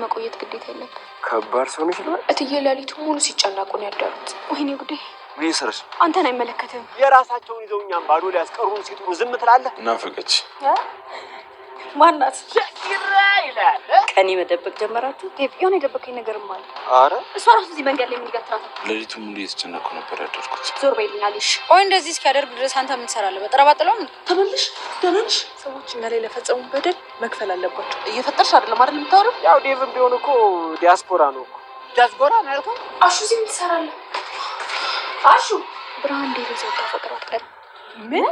መቆየት ግዴታ የለብህ። ከባድ ሰው ነሽ ነው። እትዬ ሌሊቱ ሙሉ ሲጨናቁ ነው ያደሩት። ወይኔ ጉዴ! ምን ይሰራሽ? አንተን አይመለከትም። የራሳቸውን ይዘውኛም ባዶ ሊያስቀሩን ሲጥሩ ዝም ትላለህ? እናፈቀች ማናት? ሸኪራ ይላል። ቀኒ መደበቅ ጀመራችሁ? የሆነ የደበቀኝ ነገርም አለ። አረ እሷ ራሱ እዚህ መንገድ ላይ የሚጋትራት ሌሊቱን ሙሉ እየተጨነኩ ነበር ያደርኩት። ዞር በይልኛልሽ። ቆይ እንደዚህ እስኪያደርግ ድረስ አንተ ምን ትሰራለህ? በጠረባጥለው ተመልሽ ደናንሽ። ሰዎች እኛ ላይ ለፈጸሙ በደል መክፈል አለባቸው። እየፈጠርሽ አይደለም አይደል የምታወሪው? ያው ዴቭም ቢሆን እኮ ዲያስፖራ ነው እኮ። ዲያስፖራ ማለት ነው። አሹ እዚህ ምን ትሰራለህ? አሹ ብርሃን ዴቭ ዘውታ ፈቅራት ቀር ምን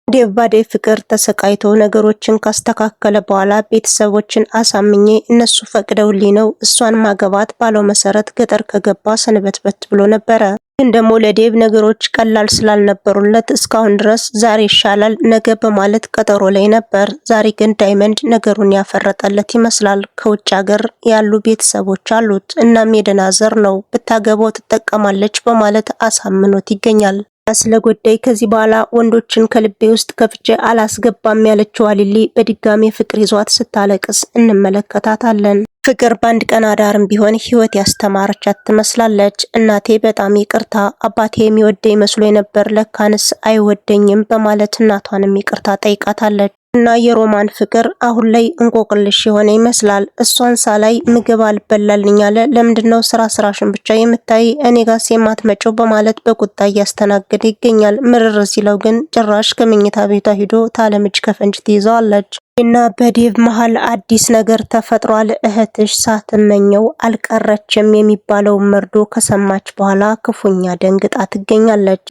ዴቭ ባዴቭ ፍቅር ተሰቃይቶ ነገሮችን ካስተካከለ በኋላ ቤተሰቦችን አሳምኜ እነሱ ፈቅደውልኝ ነው እሷን ማገባት ባለው መሰረት ገጠር ከገባ ሰንበትበት ብሎ ነበረ። ግን ደግሞ ለዴቭ ነገሮች ቀላል ስላልነበሩለት እስካሁን ድረስ ዛሬ ይሻላል ነገ በማለት ቀጠሮ ላይ ነበር። ዛሬ ግን ዳይመንድ ነገሩን ያፈረጠለት ይመስላል። ከውጭ ሀገር ያሉ ቤተሰቦች አሉት። እናም የደናዘር ነው ብታገባው ትጠቀማለች በማለት አሳምኖት ይገኛል። ስለ ጉዳይ ከዚህ በኋላ ወንዶችን ከልቤ ውስጥ ከፍቼ አላስገባም ያለችው ሊሊ በድጋሚ ፍቅር ይዟት ስታለቅስ እንመለከታታለን። ፍቅር በአንድ ቀን አዳርም ቢሆን ህይወት ያስተማረቻት ትመስላለች። እናቴ በጣም ይቅርታ፣ አባቴ የሚወደኝ መስሎ ነበር፣ ለካንስ አይወደኝም በማለት እናቷንም ይቅርታ ጠይቃታለች። እና የሮማን ፍቅር አሁን ላይ እንቆቅልሽ የሆነ ይመስላል። እሷን ሳላይ ምግብ አልበላልኝ አለ። ለምንድነው ስራሽን ብቻ የምታይ እኔ ጋር የማትመጪው በማለት በቁጣ እያስተናገደ ይገኛል። ምርር ሲለው ግን ጭራሽ ከመኝታ ቤቷ ሂዶ ታለምጅ ከፈንጅ ትይዘዋለች። እና በዴቭ መሃል አዲስ ነገር ተፈጥሯል። እህትሽ ሳትመኘው አልቀረችም የሚባለው መርዶ ከሰማች በኋላ ክፉኛ ደንግጣ ትገኛለች።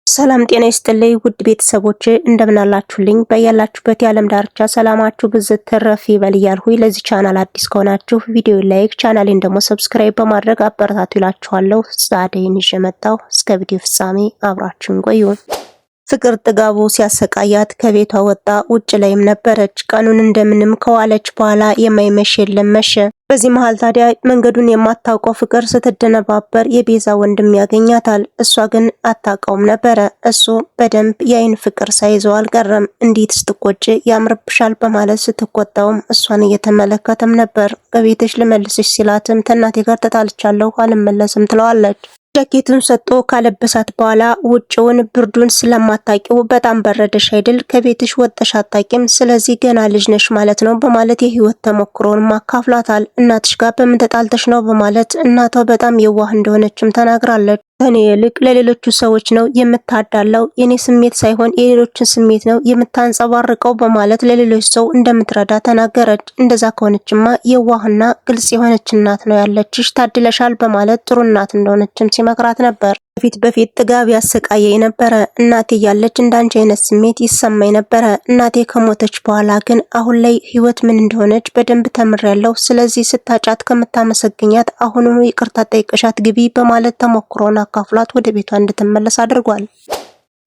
ሰላም ጤና ይስጥልኝ ውድ ቤተሰቦቼ እንደምን አላችሁልኝ? በያላችሁበት የዓለም ዳርቻ ሰላማችሁ ብዝት ትረፍ ይበል እያልኩኝ ለዚህ ቻናል አዲስ ከሆናችሁ ቪዲዮ ላይክ፣ ቻናሌን ደግሞ ሰብስክራይብ በማድረግ አበረታቱ ይላችኋለሁ። ዛሬን ይዤ መጣሁ። እስከ ቪዲዮ ፍጻሜ አብራችሁን ቆዩ። ፍቅር ጥጋቡ ሲያሰቃያት ከቤቷ ወጣ። ውጭ ላይም ነበረች። ቀኑን እንደምንም ከዋለች በኋላ የማይመሽ የለም መሸ። በዚህ መሃል ታዲያ መንገዱን የማታውቀው ፍቅር ስትደነባበር የቤዛ ወንድም ያገኛታል። እሷ ግን አታውቀውም ነበረ። እሱ በደንብ የአይን ፍቅር ሳይዘው አልቀረም። እንዴት ስትቆጭ ያምርብሻል በማለት ስትቆጣውም እሷን እየተመለከተም ነበር። ከቤትሽ ልመልስሽ ሲላትም ከእናቴ ጋር ተጣልቻለሁ አልመለስም ትለዋለች። ጃኬቱን ሰጥቶ ካለበሳት በኋላ ውጭውን ብርዱን ስለማታቂው በጣም በረደሽ አይደል? ከቤትሽ ወጥተሽ አታቂም፣ ስለዚህ ገና ልጅ ነሽ ማለት ነው በማለት የህይወት ተሞክሮን ማካፍላታል። እናትሽ ጋር በምን ተጣልተሽ ነው በማለት እናቷ በጣም የዋህ እንደሆነችም ተናግራለች። ከኔ ይልቅ ለሌሎቹ ሰዎች ነው የምታዳለው፣ የኔ ስሜት ሳይሆን የሌሎችን ስሜት ነው የምታንጸባርቀው በማለት ለሌሎች ሰው እንደምትረዳ ተናገረች። እንደዛ ከሆነችማ የዋህና ግልጽ የሆነች እናት ነው ያለችሽ፣ ታድለሻል በማለት ጥሩ እናት እንደሆነችም ሲመክራት ነበር። በፊት ጥጋብ ያሰቃየኝ ነበረ። እናቴ ያለች እንዳንቺ አይነት ስሜት ይሰማኝ ነበረ። እናቴ ከሞተች በኋላ ግን አሁን ላይ ህይወት ምን እንደሆነች በደንብ ተምሬያለሁ። ስለዚህ ስታጫት ከምታመሰግኛት አሁኑኑ ይቅርታ ጠይቀሻት ግቢ በማለት ተሞክሮና አካፍሏት ወደ ቤቷ እንድትመለስ አድርጓል።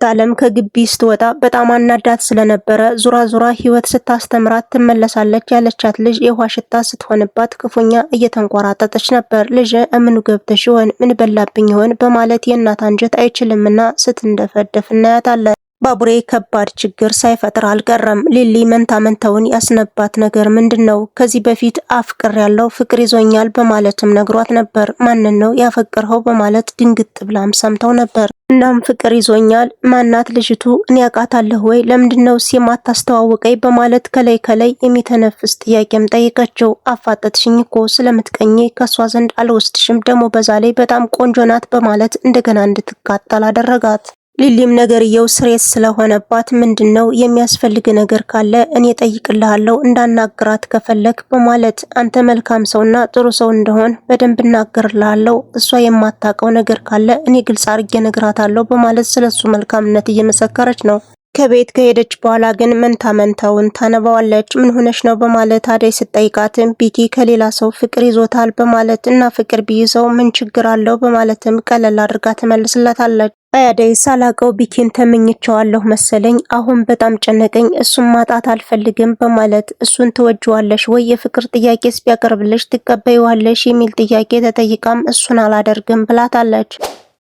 ታለም ከግቢ ስትወጣ በጣም አናዳት ስለነበረ ዙራ ህይወት ስታስተምራት ትመለሳለች ያለቻት ልጅ የውሃ ሽታ ስትሆንባት ክፉኛ እየተንቆራጠጠች ነበር። ልጅ እምኑ ገብተሽ ይሆን ምን በላብኝ ይሆን በማለት የእናት አንጀት አይችልምና ስትንደፈደፍ እናያታለን። ባቡሬ ከባድ ችግር ሳይፈጥር አልቀረም። ሊሊ መንታመንታውን ያስነባት ነገር ምንድነው? ከዚህ በፊት አፍቅር ያለው ፍቅር ይዞኛል በማለትም ነግሯት ነበር። ማንን ነው ያፈቅርኸው በማለት ድንግጥ ብላም ሰምተው ነበር። እናም ፍቅር ይዞኛል ማናት ልጅቱ እኔ ያውቃታለሁ ወይ ለምንድነው የማታስተዋውቀኝ በማለት ከላይ የሚተነፍስ ጥያቄም ጠይቀችው። አፋጠጥሽኝ እኮ ስለምትቀኝ ከሷ ዘንድ አልወስድሽም ደግሞ በዛ ላይ በጣም ቆንጆ ናት በማለት እንደገና እንድትቃጠል አደረጋት። ሊሊም ነገርየው ስሬት ስለሆነባት ምንድነው የሚያስፈልግ ነገር ካለ እኔ ጠይቅልሃለሁ እንዳናግራት ከፈለክ በማለት አንተ መልካም ሰውና ጥሩ ሰው እንደሆን በደንብ እናገርልሃለሁ፣ እሷ የማታውቀው ነገር ካለ እኔ ግልጽ አድርጌ ነግራታለሁ በማለት ስለሱ መልካምነት እየመሰከረች ነው። ከቤት ከሄደች በኋላ ግን መንታውን ታነባዋለች። ምን ሆነሽ ነው በማለት አደይ ስትጠይቃትም ቢኪ ከሌላ ሰው ፍቅር ይዞታል በማለት እና ፍቅር ቢይዘው ምን ችግር አለው በማለትም ቀለል አድርጋ ትመልስላታለች። አደይ ሳላቀው ቢኪን ተመኝቸዋለሁ መሰለኝ፣ አሁን በጣም ጨነቀኝ፣ እሱን ማጣት አልፈልግም በማለት እሱን ትወጂዋለሽ ወይ የፍቅር ጥያቄስ ቢያቀርብልሽ ትቀበይዋለሽ የሚል ጥያቄ ተጠይቃም እሱን አላደርግም ብላታለች።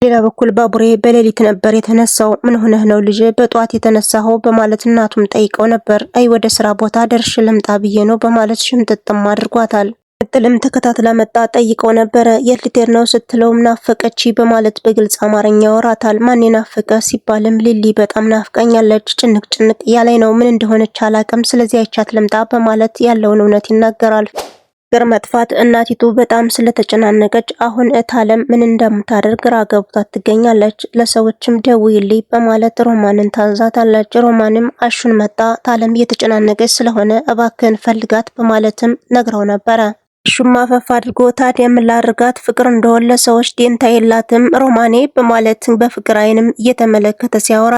ሌላ በኩል ባቡሬ በሌሊት ነበር የተነሳው። ምን ሆነህ ነው ልጅ በጧት የተነሳው በማለት እናቱም ጠይቀው ነበር። አይ ወደ ስራ ቦታ ደርሽ ልምጣ ብዬ ነው በማለት ሽምጥጥም አድርጓታል። ቅጥልም ተከታትላ መጣ ጠይቀው ነበረ። የት ልትሄድ ነው ስትለውም ናፈቀች በማለት በግልጽ አማርኛ ያወራታል። ማን ናፈቀ ሲባልም ሊሊ በጣም ናፍቀኛለች፣ ጭንቅ ጭንቅ ያለኝ ነው፣ ምን እንደሆነች አላቅም፣ ስለዚህ አይቻት ልምጣ በማለት ያለውን እውነት ይናገራል። ፍቅር መጥፋት እናቲቱ በጣም ስለተጨናነቀች አሁን እታለም ምን እንደምታደርግ ግራ ገብቷት ትገኛለች። ለሰዎችም ደውይልኝ በማለት ሮማንን ታዛታለች። ሮማንም አሹን መጣ ታለም እየተጨናነቀች ስለሆነ እባክህን ፈልጋት በማለትም ነግረው ነበረ። አሹም አፈፍ አድርጎ ታዲያ ምን ላድርጋት ፍቅር እንደወለ ሰዎች ደንታ የላትም ሮማኔ በማለት በፍቅር አይንም እየተመለከተ ሲያወራ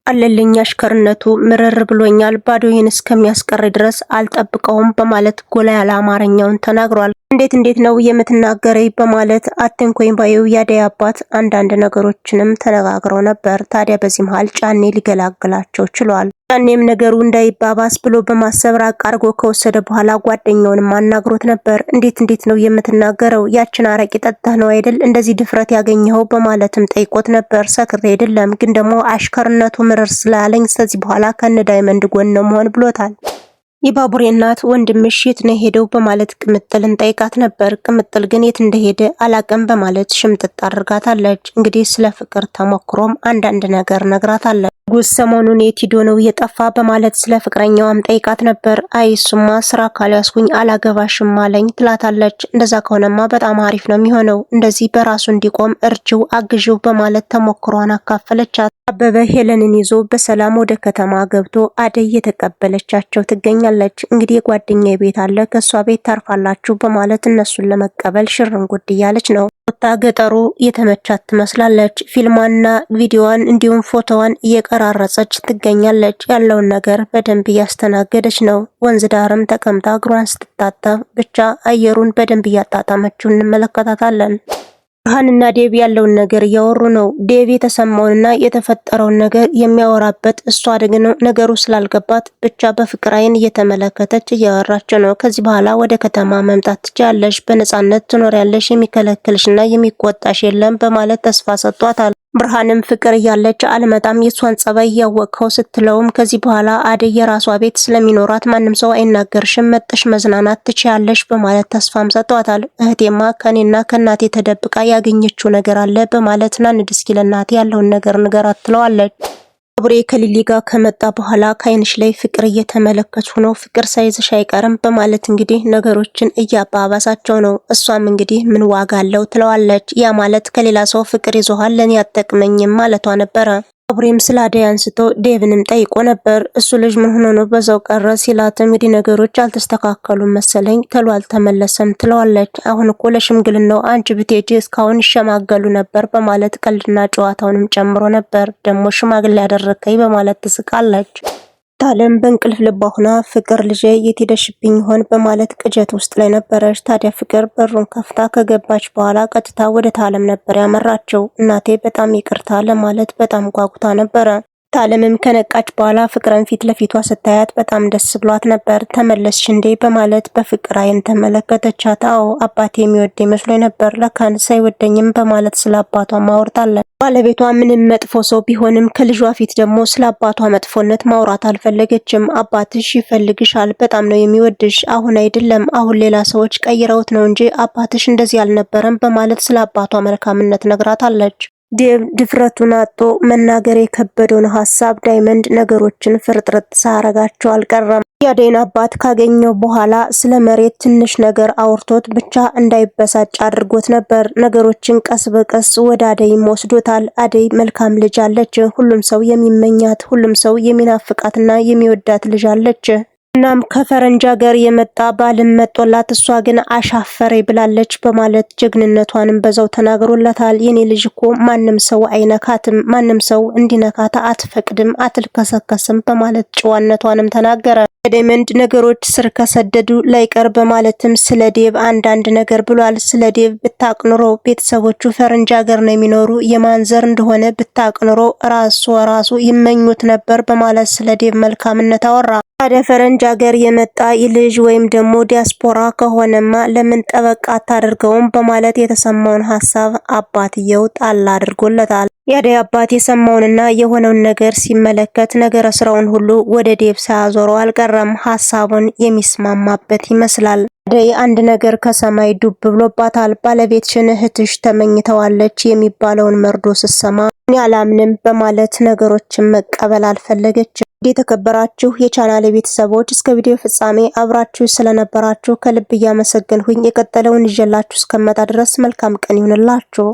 አለልኝ አሽከርነቱ ምርር ብሎኛል ባዶዬን እስከሚያስቀር ድረስ አልጠብቀውም በማለት ጎላ ያለ አማርኛውን ተናግሯል። እንዴት ነው የምትናገረኝ በማለት አትንኮኝ ባዩ ያደይ አባት አንዳንድ ነገሮችንም ተነጋግረው ነበር። ታዲያ በዚህ መሃል ጫኔ ሊገላግላቸው ችሏል። ጫኔም ነገሩ እንዳይባባስ ብሎ በማሰብ ራቅ አድርጎ ከወሰደ በኋላ ጓደኛውንም አናግሮት ነበር። እንዴት ነው የምትናገረው? ያችን አረቂ ጠጥተህ ነው አይደል እንደዚህ ድፍረት ያገኘኸው በማለትም ጠይቆት ነበር። ሰክሬ አይደለም ግን ደግሞ አሽከርነቱ ምርር ስላለኝ ስለዚህ በኋላ ከነ ዳይመንድ ጎን ነው መሆን ብሎታል። የባቡሬ እናት ወንድምሽ የት ነው ሄደው በማለት ቅምጥልን ጠይቃት ነበር። ቅምጥል ግን የት እንደሄደ አላቅም በማለት ሽምጥጥ አድርጋታለች። እንግዲህ ስለ ፍቅር ተሞክሮም አንዳንድ ነገር ነግራታለች። ጉስ ሰሞኑን የት ሄዶ ነው የጠፋ በማለት ስለ ፍቅረኛዋም ጠይቃት ነበር። አይ እሱማ ስራ ካልያዝኩኝ አላገባሽም አለኝ ትላታለች። እንደዛ ከሆነማ በጣም አሪፍ ነው የሚሆነው፣ እንደዚህ በራሱ እንዲቆም እርጅው አግዥው በማለት ተሞክሯን አካፈለቻት። አበበ ሄለንን ይዞ በሰላም ወደ ከተማ ገብቶ አደይ የተቀበለቻቸው ትገኛለች። እንግዲህ የጓደኛዬ ቤት አለ ከሷ ቤት ታርፋላችሁ በማለት እነሱን ለመቀበል ሽርንጉድ እያለች ነው። ወጣ ገጠሩ የተመቻት ትመስላለች። ፊልሟንና ቪዲዮዋን እንዲሁም ፎቶዋን እየቀራረጸች ትገኛለች። ያለውን ነገር በደንብ እያስተናገደች ነው። ወንዝ ዳርም ተቀምጣ እግሯን ስትታጠብ ብቻ አየሩን በደንብ እያጣጣመችው እንመለከታታለን። ብርሃንና ዴቭ ያለውን ነገር እያወሩ ነው። ዴቭ የተሰማውንና የተፈጠረውን ነገር የሚያወራበት፣ እሷ ደግሞ ነገሩ ስላልገባት ብቻ በፍቅር አይን እየተመለከተች እያወራች ነው። ከዚህ በኋላ ወደ ከተማ መምጣት ትችያለሽ፣ በነጻነት ትኖሪያለሽ፣ የሚከለክልሽና የሚቆጣሽ የለም በማለት ተስፋ ሰጥቷታል። ብርሃንም ፍቅር እያለች አልመጣም የሷን ጸባይ ያወቅኸው ስትለውም ከዚህ በኋላ አደይ የራሷ ቤት ስለሚኖራት ማንም ሰው አይናገርሽም መጥሽ መዝናናት ትችያለሽ በማለት ተስፋም ሰጥቷታል። እህቴማ ከኔና ከናቴ ተደብቃ ያገኘችው ነገር አለ በማለት ናንድ እስኪ ለናቴ ያለውን ነገር ንገራት ትለዋለች። ባቡሬ ከሊሊ ጋር ከመጣ በኋላ ከአይንሽ ላይ ፍቅር እየተመለከቱ ነው፣ ፍቅር ሳይዝሽ አይቀርም በማለት እንግዲህ ነገሮችን እያባባሳቸው ነው። እሷም እንግዲህ ምን ዋጋ አለው ትለዋለች። ያ ማለት ከሌላ ሰው ፍቅር ይዞሃል ለኔ አትጠቅመኝም ማለቷ ነበረ። ባቡሬም ስለ አደይ አንስቶ ዴቭንም ጠይቆ ነበር። እሱ ልጅ ምን ሆኖ ነው በዛው ቀረ ሲላት እንግዲህ ነገሮች አልተስተካከሉም መሰለኝ ተሎ አልተመለሰም ትለዋለች። አሁን እኮ ለሽምግልናው አንቺ ብትሄጂ እስካሁን ይሸማገሉ ነበር በማለት ቀልድና ጨዋታውንም ጨምሮ ነበር። ደግሞ ሽማግሌ ያደረከኝ በማለት ትስቃለች። ታለም በእንቅልፍ ልቧ ሆና ፍቅር ልጄ የት ሄደሽብኝ ይሆን በማለት ቅጀት ውስጥ ላይ ነበረች። ታዲያ ፍቅር በሩን ከፍታ ከገባች በኋላ ቀጥታ ወደ ታለም ነበር ያመራቸው። እናቴ በጣም ይቅርታ ለማለት በጣም ጓጉታ ነበረ። ታለምም ከነቃች በኋላ ፍቅርን ፊት ለፊቷ ስታያት በጣም ደስ ብሏት ነበር። ተመለስሽ እንዴ በማለት በፍቅር አይን ተመለከተቻት። አዎ አባቴ የሚወደኝ መስሎኝ ነበር ለካንስ አይወደኝም በማለት ስለ አባቷ ማውርታለች። ባለቤቷ ምንም መጥፎ ሰው ቢሆንም ከልጇ ፊት ደግሞ ስለ አባቷ መጥፎነት ማውራት አልፈለገችም። አባትሽ ይፈልግሻል፣ በጣም ነው የሚወድሽ፣ አሁን አይደለም አሁን ሌላ ሰዎች ቀይረውት ነው እንጂ አባትሽ እንደዚህ አልነበረም በማለት ስለ አባቷ መልካምነት ነግራታለች። ዴቭ ድፍረቱን አጥቶ መናገር የከበደውን ሀሳብ ዳይመንድ ነገሮችን ፍርጥርጥ ሳያረጋቸው አልቀረም። የአደይን አባት ካገኘው በኋላ ስለ መሬት ትንሽ ነገር አውርቶት ብቻ እንዳይበሳጭ አድርጎት ነበር። ነገሮችን ቀስ በቀስ ወደ አደይም ወስዶታል። አደይ መልካም ልጅ አለች፣ ሁሉም ሰው የሚመኛት ሁሉም ሰው የሚናፍቃትና የሚወዳት ልጅ አለች። እናም ከፈረንጅ ሀገር የመጣ ባልም መጦላት እሷ ግን አሻፈሬ ብላለች በማለት ጀግንነቷንም በዛው ተናግሮላታል። የኔ ልጅ እኮ ማንም ሰው አይነካትም፣ ማንም ሰው እንዲነካታ አትፈቅድም፣ አትልከሰከስም በማለት ጨዋነቷንም ተናገረ። ዳይመንድ ነገሮች ስር ከሰደዱ ላይቀር በማለትም ስለ ዴቭ አንዳንድ ነገር ብሏል። ስለ ዴቭ ብታቅ ኑሮ ቤተሰቦቹ ፈረንጅ ሀገር ነው የሚኖሩ፣ የማንዘር እንደሆነ ብታቅ ኑሮ ራሱ ይመኙት ነበር በማለት ስለ ዴቭ መልካምነት አወራ። ታዲያ ፈረንጅ ሀገር የመጣ ልጅ ወይም ደግሞ ዲያስፖራ ከሆነማ ለምን ጠበቃ አታደርገውም በማለት የተሰማውን ሀሳብ አባትየው ጣል አድርጎለታል። የአደይ አባት የሰማውንና የሆነውን ነገር ሲመለከት ነገረ ስራውን ሁሉ ወደ ዴቭ ሳያዞረው አልቀረም። ሀሳቡን የሚስማማበት ይመስላል። አደይ አንድ ነገር ከሰማይ ዱብ ብሎባታል። ባለቤትሽን እህትሽ ተመኝተዋለች የሚባለውን መርዶ ስትሰማ እኔ አላምንም በማለት ነገሮችን መቀበል አልፈለገችም። የተከበራችሁ የቻናሌ ቤተሰቦች እስከ ቪዲዮ ፍጻሜ አብራችሁ ስለነበራችሁ ከልብ እያመሰገንሁኝ የቀጠለውን ይዤላችሁ እስከመጣ ድረስ መልካም ቀን ይሁንላችሁ።